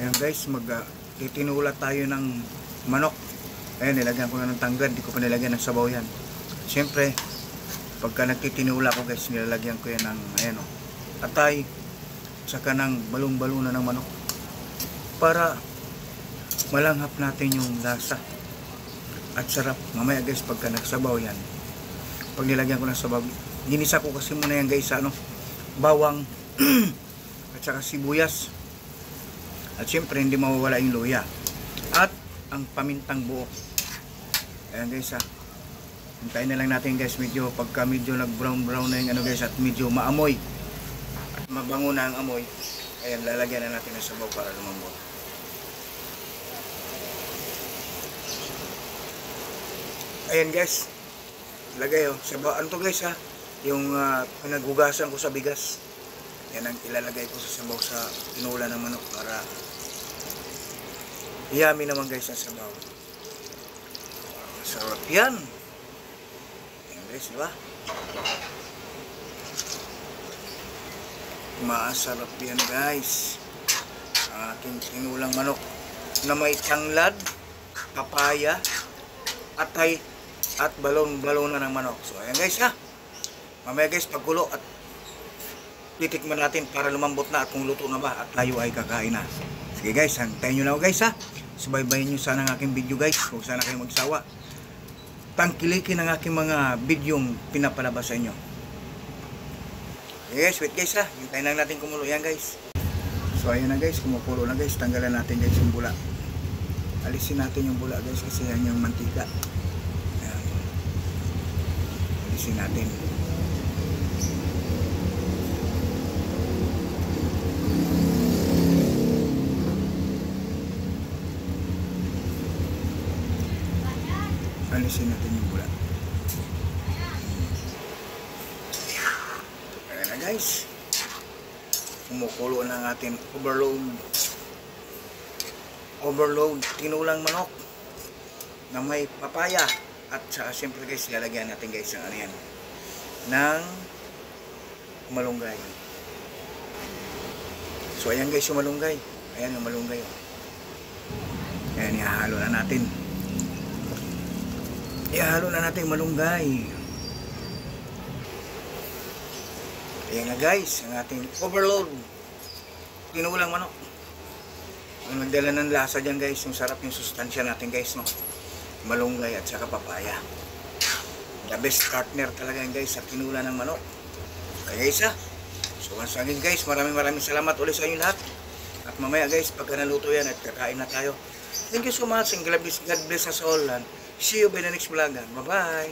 Ayan guys, titinula tayo ng manok. Ayan, nilagyan ko na ng tanggad, di ko pa nilagyan ng sabaw yan. Siyempre, pagka nagtitinula ko guys, nilalagyan ko yan ng ayan o, atay, saka ng balong-baluna ng manok. Para malanghap natin yung lasa at sarap. Mamaya guys, pagka nagsabaw yan, pag nilagyan ko ng sabaw, ginisa ko kasi muna yan guys sa bawang at saka sibuyas. At syempre hindi mawawala yung luya at ang pamintang buo. Ayan guys hintayin na lang natin guys, pagka medyo nag brown na yung guys, at medyo maamoy at mabango na ang amoy. Ayan, lalagyan na natin ng sabaw para lumambot. Ayan guys, lagay sabaw. Ano to guys yung pinaghugasan ko sa bigas. Yan ang ilalagay ko sa sabaw sa tinula ng manok para yummy naman guys ang sabaw. Masarap yan. Ayan guys, diba? Masarap yan guys. Ang ating tinulang manok na may tanglad, papaya, atay, at balon-balona ng manok. So ayan guys mamaya guys, pagkulo at titikman natin para lumambot na at kung luto na ba at tayo ay kakain na. Sige guys, hantayin nyo na ako guys subaybayin nyo sana ang aking video guys. Huwag sana kayo magsawa. Tangkilikin ang aking mga videong pinapalabas sa inyo. Okay guys, wait guys hintayin lang natin kumulo yan guys. So ayan na guys, kumukulo na guys. Tanggalan natin guys yung bula. Alisin natin yung bula guys kasi yan yung mantika. Ayan. Alisin natin. Alisin natin yung bula. Ayan na guys, kumukulo na ang ating overload tinulang manok na may papaya at saka siyempre guys, lalagyan natin guys ng malunggay. So ayan guys yung malunggay. Ayan yung malunggay ayan, ihahalo na natin. Ihalo na natin malunggay. Ayan na guys, ang ating overload tinulang manok. Ang nagdala ng lasa dyan guys, yung sarap, yung sustansya natin guys malunggay at saka papaya. The best partner talaga yan guys sa tinula ng manok. Okay guys so once again guys, maraming salamat ulit sa inyo lahat. At mamaya guys, pagka naluto yan at kakain na tayo. Thank you so much and God bless us all and see you by the next vlog. Bye bye.